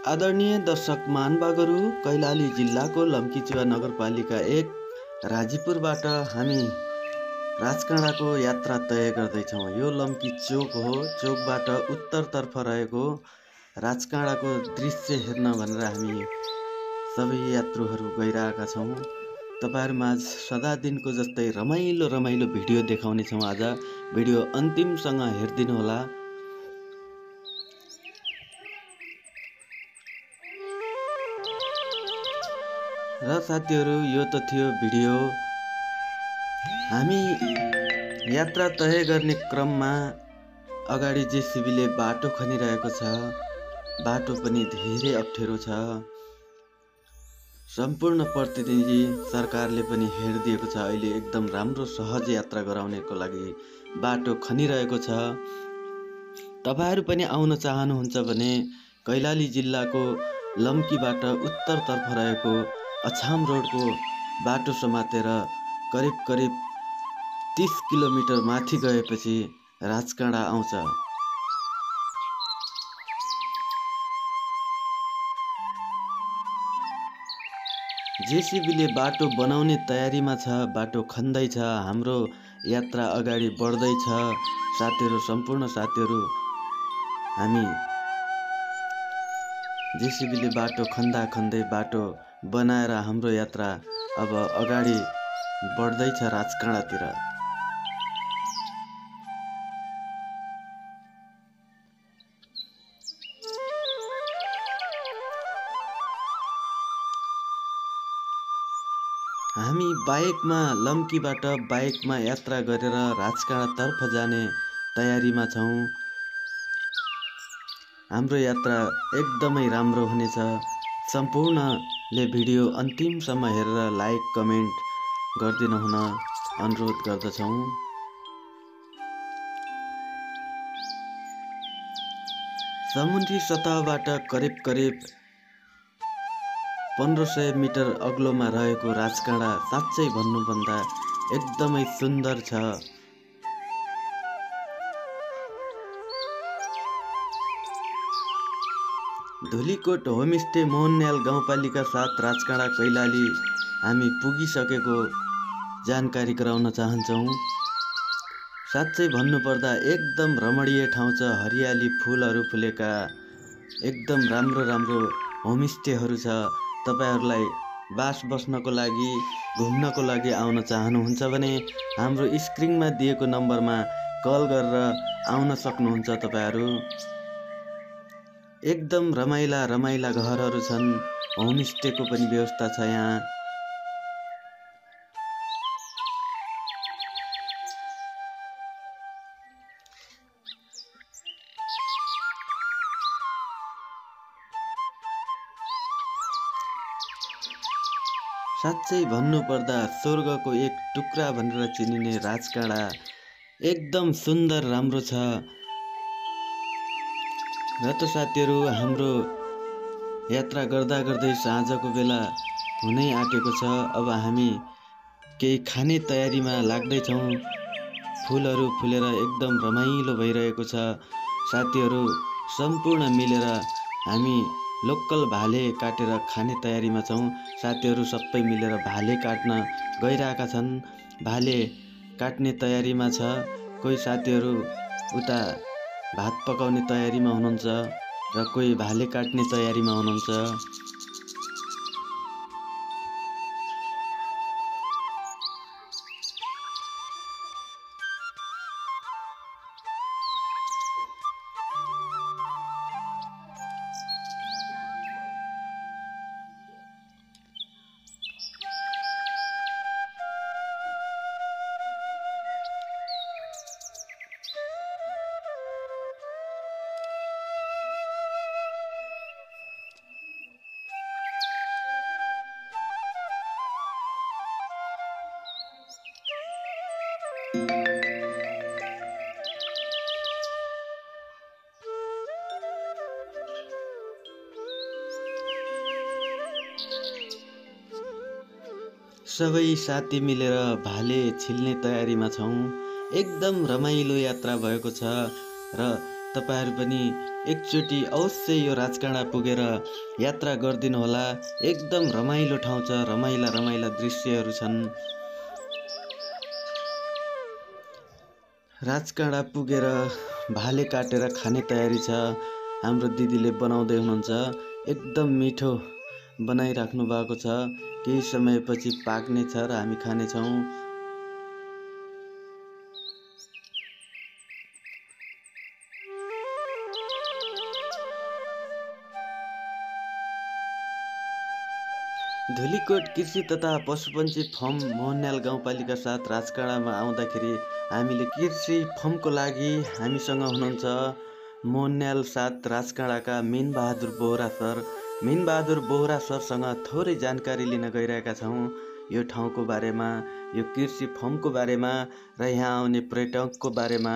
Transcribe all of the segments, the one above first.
आदरणीय दर्शक महानुभावहरू, कैलाली जिल्लाको लम्कीचुवा नगरपालिका 1 राजीपुरबाट हामी राजकाँडाको यात्रा तय गर्दैछौँ। यो लम्की चोक हो। चोकबाट उत्तरतर्फ रहेको राजकाँडाको दृश्य हेर्न भनेर हामी सबै यात्रुहरू गइरहेका छौँ। तपाईहरुमाझ सदा दिनको जस्तै रमाइलो भिडियो देखाउने छौँ। आज भिडियो अन्तिमसँग हेरिदिनु होला। र साथीहरू, यो त थियो भिडियो। हामी यात्रा तय गर्ने क्रममा अगाडि जेसीबीले बाटो खनिरहेको छ। बाटो पनि धेरै अप्ठ्यारो छ। सम्पूर्ण प्रतिनिधि सरकारले पनि हेरिदिएको छ। अहिले एकदम राम्रो सहज यात्रा गराउनेको लागि बाटो खनिरहेको छ। तपाईहरु पनि आउन चाहनुहुन्छ भने कैलाली जिल्लाको लम्कीबाट उत्तरतर्फ रहेको अछाम रोडको बाटो समातेर करिब 30 किलोमिटर माथि गएपछि राजकाँडा आउँछ। जेसीबीले बाटो बनाउने तयारीमा छ। बाटो खन्दैछ। हाम्रो यात्रा अगाडि बढ्दैछ। साथीहरू, सम्पूर्ण साथीहरू, हामी जेसीबीले बाटो खन्दै बाटो बनाएर हाम्रो यात्रा अब अगाडि बढ्दैछ राजकाँडातिर। हामी लम्कीबाट बाइकमा यात्रा गरेर राजकाँडातर्फ जाने तयारीमा छौँ। हाम्रो यात्रा एकदमै राम्रो हुनेछ। सम्पूर्णले भिडियो अन्तिमसम्म हेरेर लाइक कमेन्ट गरिदिनु हुन अनुरोध गर्दछौँ। समुद्री सतहबाट करिब 1500 मिटर अग्लोमा रहेको राजकाँडा साँच्चै भन्नुभन्दा एकदमै सुन्दर छ। धुलीकोट होमस्टे मोहनन्याल गाउँपालिका 7 राजकाँडा कैलाली हामी पुगिसकेको जानकारी गराउन चाहन्छौँ। साँच्चै भन्नुपर्दा एकदम रमणीय ठाउँ छ। हरियाली, फुलहरू फुलेका एकदम राम्रो होमस्टेहरू छ। तपाईहरुलाई बास बस्नको लागि, घुम्नको लागि आउन चाहनुहुन्छ भने हाम्रो स्क्रिनमा दिएको नम्बरमा कल गरेर आउन सक्नुहुन्छ। तपाईहरु एकदम रमाइला घरहरू छन्। होमस्टेको पनि व्यवस्था छ यहाँ। साँच्चै भन्नुपर्दा स्वर्गको एक टुक्रा भनेर चिनिने राजकाँडा एकदम सुन्दर राम्रो छ। र त साथीहरू, हाम्रो यात्रा गर्दै साँझको बेला हुनै आँटेको छ। अब हामी केही खाने तयारीमा लाग्दैछौँ। फुलहरू फुलेर एकदम रमाइलो भइरहेको छ। साथीहरू, सम्पूर्ण मिलेर हामी लोकल भाले काटेर खाने तयारीमा छौँ। साथीहरू सबै मिलेर भाले काट्न गइरहेका छन्। भाले काट्ने तयारीमा छ। कोही साथीहरू उता भात पकाउने तयारीमा हुनुहुन्छ र कोही भाले काट्ने तयारीमा हुनुहुन्छ। सबै साथी मिलेर भाले छिल्ने तयारीमा छौँ। एकदम रमाइलो यात्रा भएको छ र तपाईहरु पनि एकचोटि अवश्य यो राजकाँडा पुगेर यात्रा गरिदिनु होला। एकदम रमाइलो ठाउँ छ, रमाइला रमाइला दृश्यहरू छन्। राजकाँडा पुगेर भाले काटेर खाने तयारी छ। हाम्रो दिदीले बनाउँदै हुनुहुन्छ। एकदम मिठो बनाइराख्नु भएको छ। केही समयपछि पाक्ने छ र हामी खानेछौँ। धुलीकोट कृषि तथा पशुपन्छी फर्म मोहनन्याल गाउँपालिका 7 राजकाँडामा आउँदाखेरि हामीले कृषि फर्मको लागि हामीसँग हुनुहुन्छ मोहनन्याल 7 राजकाँडाका मिनबहादुर बोहरा सर। मिनबहादुर बोहरा सरसँग थोरै जानकारी लिन गइरहेका छौँ यो ठाउँको बारेमा, यो कृषि फर्मको बारेमा र यहाँ आउने पर्यटकको बारेमा।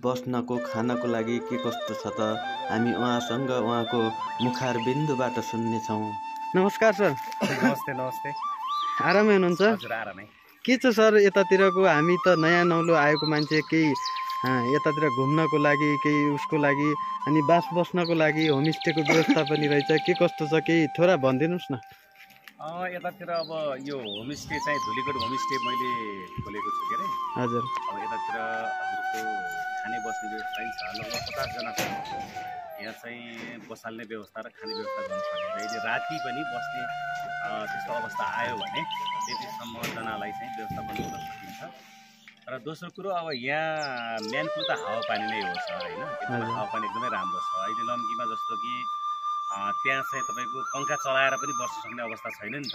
बस्नको खानको लागि के कस्तो छ त हामी उहाँसँग उहाँको मुखार बिन्दुबाट सुन्नेछौँ। नमस्कार सर। नमस्ते नमस्ते। आरामै हुनुहुन्छ? हजुर आरामै। के छ सर यतातिरको? हामी त नयाँ नौलो आएको मान्छे, केही यतातिर घुम्नको लागि, केही उसको लागि, अनि बस्नको लागि होमस्टेको व्यवस्था पनि रहेछ। के कस्तो छ केही थोडा भनिदिनुहोस् न। यतातिर अब यो होमस्टे चाहिँ धुलीकोट होमस्टे मैले खोलेको छु के अरे। हजुर। अब यतातिर हजुरको खाने बस्ने व्यवस्था छ, लगभग 50 जना छ। यहाँ चाहिँ बसाल्ने व्यवस्था र खाने व्यवस्था गर्नु सकिन्छ। यदि राति पनि बस्ने त्यस्तो अवस्था आयो भने त्यतिसम्म जनालाई चाहिँ व्यवस्थापन गर्न सकिन्छ। र दोस्रो कुरो, अब यहाँ मेन कुरो त हावापानी नै हो सर, होइन? एकदमै हावापानी एकदमै राम्रो छ। अहिले लम्कीमा जस्तो कि त्यहाँ चाहिँ तपाईँको पङ्खा चलाएर पनि बस्न सक्ने अवस्था छैन नि त।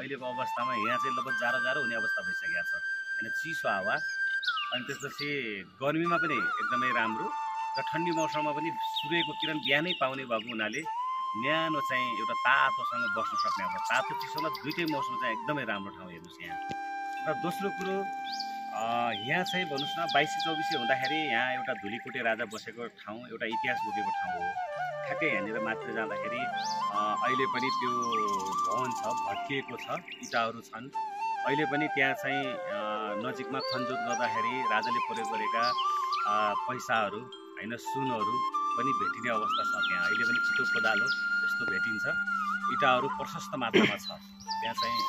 अहिलेको अवस्थामा यहाँ चाहिँ लगभग जाडो जाडो हुने अवस्था भइसकेको छ, होइन? चिसो हावा। अनि त्यसपछि गर्मीमा पनि एकदमै राम्रो र ठन्डी मौसममा पनि सूर्यको किरण बिहानै पाउने भएको हुनाले न्यानो चाहिँ एउटा तातोसँग बस्न सक्ने अब तातो चिसोमा दुइटै मौसम चाहिँ एकदमै राम्रो ठाउँ हेर्नुहोस् यहाँ। र दोस्रो कुरो, यहाँ चाहिँ भन्नुहोस् न 22-24 हुँदाखेरि यहाँ एउटा धुलीकोटे राजा बसेको ठाउँ, एउटा इतिहास बोकेको ठाउँ हो। ठ्याक्कै यहाँनिर माथि जाँदाखेरि अहिले पनि त्यो भवन छ, भत्किएको छ, इँटाहरू छन्। अहिले पनि त्यहाँ चाहिँ नजिकमा खनजोत गर्दाखेरि राजाले प्रयोग गरेका पैसाहरू, होइन, सुनहरू पनि भेटिने अवस्था छ। त्यहाँ अहिले पनि छिटो कोदालो यस्तो भेटिन्छ। इँटाहरू प्रशस्त मात्रामा छ। त्यहाँ चाहिँ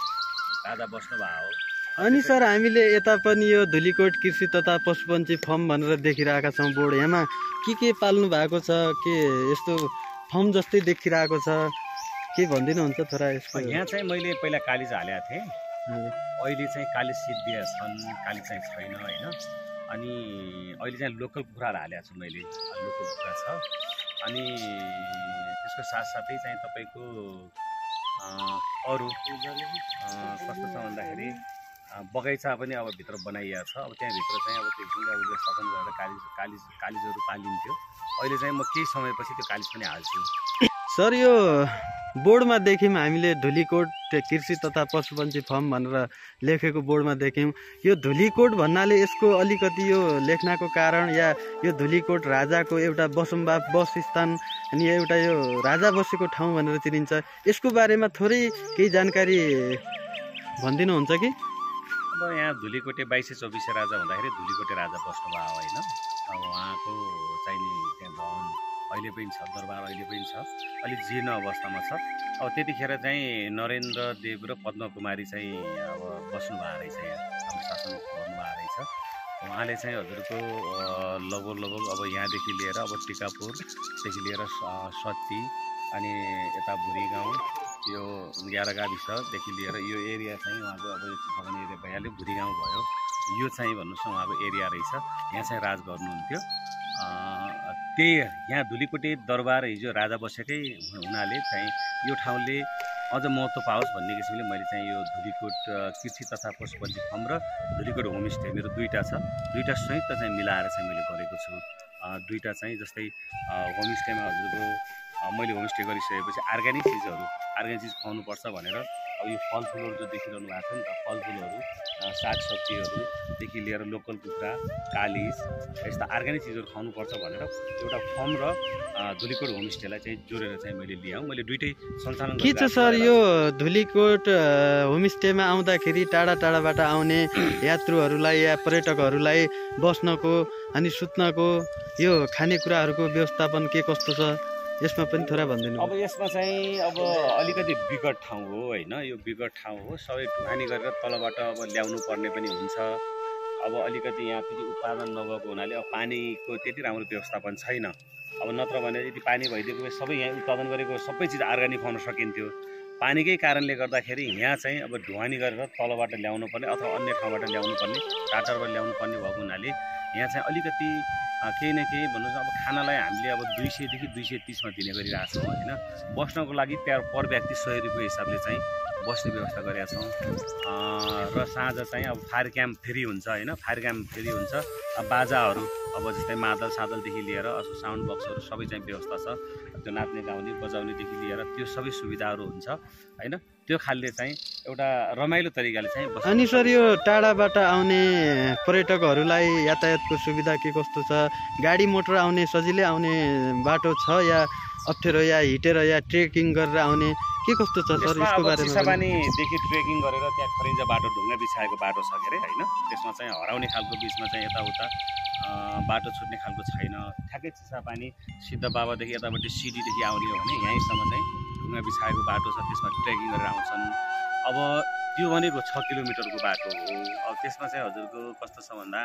राजा बस्नुभएको हो। अनि सर हामीले यता पनि यो धुलीकोट कृषि तथा पशुपन्छी फर्म भनेर देखिरहेका छौँ बोर्ड। यहाँ के पाल्नु भएको छ? के यस्तो फर्म जस्तै देखिरहेको छ? के भनिदिनुहुन्छ थोडा यसको? यहाँ चाहिँ मैले पहिला कालिज हालेको थिएँ। अहिले चाहिँ कालिज सिद्धिया छन्, कालिज चाहिँ छैन, होइन? अनि अहिले चाहिँ लोकल कुखुराहरू हालेको छु मैले, लोकल कुखुरा छ। अनि त्यसको साथसाथै चाहिँ तपाईँको अरू कस्तो छ भन्दाखेरि बगैँचा पनि अब भित्र बनाइएको छ। अब त्यहाँभित्र चाहिँ अब त्यो ढुङ्गा व्यवस्थापन गरेर कालिजहरू पालिन्थ्यो। अहिले चाहिँ म केही समयपछि त्यो कालिज पनि हाल्छु। सर यो बोर्डमा देख्यौँ हामीले धुलीकोट कृषि तथा पशुपन्छी फर्म भनेर लेखेको बोर्डमा देख्यौँ। यो धुलीकोट भन्नाले यसको अलिकति यो लेख्नको कारण या यो धुलीकोट राजाको एउटा बसस्थान अनि एउटा यो राजा बसेको ठाउँ भनेर चिनिन्छ। यसको बारेमा थोरै केही जानकारी भनिदिनुहुन्छ कि? अब यहाँ धुलीकोटे 22-24 राजा हुँदाखेरि धुलीकोटे राजा बस्नुभयो, होइन? अब उहाँको चाहिँ नि त्यहाँ भवन अहिले पनि छ, दरबार अहिले पनि छ, अलिक जीर्ण अवस्थामा छ। अब त्यतिखेर चाहिँ नरेन्द्र देव र पद्मकुमारी चाहिँ अब बस्नुभएको रहेछ, यहाँ हाम्रो शासन गर्नुभएको रहेछ। उहाँले चाहिँ हजुरको लगभग अब यहाँदेखि लिएर अब टिकापुरदेखि लिएर सत्ती अनि यता भुरी गाउँ, यो 11 गाविसदेखि लिएर यो एरिया चाहिँ उहाँको अब यो भवन एरिया भइहाल्यो, भुरी गाउँ भयो, यो चाहिँ भन्नुहोस् न उहाँको एरिया रहेछ। यहाँ चाहिँ राज गर्नुहुन्थ्यो। त्यही यहाँ धुलीकोटे दरबार हिजो राजा बसेकै हुनाले चाहिँ यो ठाउँले अझ महत्त्व पाओस् भन्ने किसिमले मैले चाहिँ यो धुलीकोट कृषि तथा पशुपन्छी फर्म र धुलीकोट होमस्टे मेरो दुईवटा छ, दुईवटा संयुक्त चाहिँ मिलाएर चाहिँ मैले गरेको छु। दुईवटा चाहिँ जस्तै होमस्टेमा हजुरको मैले होमस्टे गरिसकेपछि अर्ग्यानिक चिज खुवाउनुपर्छ भनेर अब अब यो फलफुलहरू जो देखिरहनु भएको छ नि त, फलफुलहरू सागसब्जीहरूदेखि लिएर लोकल कुखुरा, कालिज यस्ता अर्ग्यानिक चिजहरू खुवाउनुपर्छ भनेर एउटा फर्म र धुलीकोट होमस्टेलाई चाहिँ जोडेर चाहिँ मैले लिएँ। मैले दुइटै सञ्चालन के छ सर यो धुलीकोट होमस्टेमा आउँदाखेरि टाढा टाढाबाट आउने यात्रुहरूलाई या पर्यटकहरूलाई बस्नको अनि सुत्नको यो खानेकुराहरूको व्यवस्थापन के कस्तो छ यसमा पनि थोडा भनिदिनु। अब यसमा चाहिँ अब अलिकति विकट ठाउँ हो होइन, यो विकट ठाउँ हो, सबै ढुवानी गरेर तलबाट अब ल्याउनु पर्ने पनि हुन्छ। अब अलिकति यहाँ फेरि उत्पादन नभएको हुनाले अब पानीको त्यति राम्रो व्यवस्थापन छैन। अब नत्र भने यदि पानी भइदिएको भए सबै यहाँ उत्पादन गरेको सबै चिज अर्ग्यानिक खुवाउन सकिन्थ्यो। पानीकै कारणले गर्दाखेरि यहाँ चाहिँ अब ढुवानी गरेर तलबाट ल्याउनु पर्ने अथवा अन्य ठाउँबाट ल्याउनु पर्ने, टाटाबाट ल्याउनु पर्ने भएको हुनाले यहाँ चाहिँ अलिकति केही न केही भन्नुहोस् अब खानालाई हामीले अब 200 देखि 230मा दिने गरिरहेछौँ होइन। बस्नको लागि पर व्यक्ति 100 रुपियाँ हिसाबले चाहिँ बस्ने व्यवस्था गरेका छौँ। र साँझ चाहिँ अब फायर क्याम्प फेरि हुन्छ होइन, फायर क्याम्प फेरि हुन्छ। अब बाजाहरू अब जस्तै मादल सादलदेखि लिएर साउन्ड बक्सहरू सबै चाहिँ व्यवस्था छ। त्यो नाच्ने गाउने बजाउनेदेखि लिएर त्यो सबै सुविधाहरू हुन्छ होइन। त्यो खालले चाहिँ एउटा रमाइलो तरिकाले चाहिँ बस्छ। अनि सर यो टाढाबाट आउने पर्यटकहरूलाई यातायातको सुविधा के कस्तो छ? गाडी मोटर आउने सजिलै आउने बाटो छ या अप्ठ्यारो या हिटेर या ट्रेकिङ गरेर आउने के कस्तो छ सर यसको बारेमा? चिसापानीदेखि ट्रेकिङ गरेर त्यहाँ खरिन्छ बाटो, ढुङ्गा बिछाएको बाटो छ के अरे होइन। त्यसमा चाहिँ हराउने खालको बिचमा चाहिँ यताउता बाटो छुट्ने खालको छैन। ठ्याक्कै चिसापानी सिद्ध बाबादेखि यतापट्टि सिडीदेखि आउने हो भने यहीँसम्म चाहिँ ढुङ्गा बिछाएको बाटो छ, त्यसमा ट्रेकिङ गरेर आउँछन्। अब त्यो भनेको 6 किलोमिटरको बाटो हो। अब त्यसमा चाहिँ हजुरको कस्तो छ भन्दा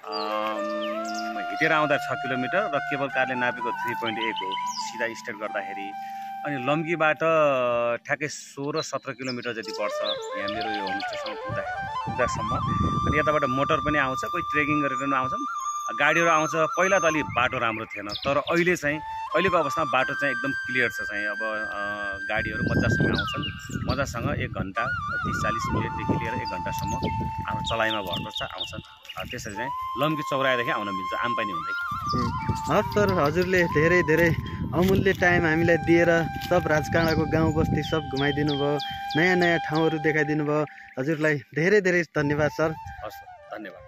हिँडेर आउँदा 6 किलोमिटर र केबल कारले नापेको 3.1 हो सिधा स्ट्रेट गर्दाखेरि। अनि लम्कीबाट ठ्याक्कै 16-17 किलोमिटर जति पर्छ यहाँ मेरो यो होमस्टेसम्म पुग्दासम्म। अनि यताबाट मोटर पनि आउँछ, कोही ट्रेकिङ गरेर पनि आउँछन्, गाडीहरू आउँछ। पहिला त अलि बाटो राम्रो थिएन, तर अहिले चाहिँ अहिलेको अवस्थामा बाटो चाहिँ एकदम क्लियर छ चाहिँ। अब गाडीहरू मजासँग आउँछन्, मजासँग 1 घन्टा 30-40 मिनटदेखि लिएर 1 घन्टासम्म आफ्नो चलाइमा भर पर्छ आउँछन्। त्यसरी चाहिँ लम्की चौरायादेखि आउन मिल्छ आमपानी हुँदै। हस् सर, हजुरले धेरै धेरै अमूल्य टाइम हामीलाई दिएर सब राजकाँडाको गाउँ बस्ती सब घुमाइदिनु भयो, नयाँ नयाँ ठाउँहरू देखाइदिनु भयो। हजुरलाई धेरै धेरै धन्यवाद सर। हस्, धन्यवाद।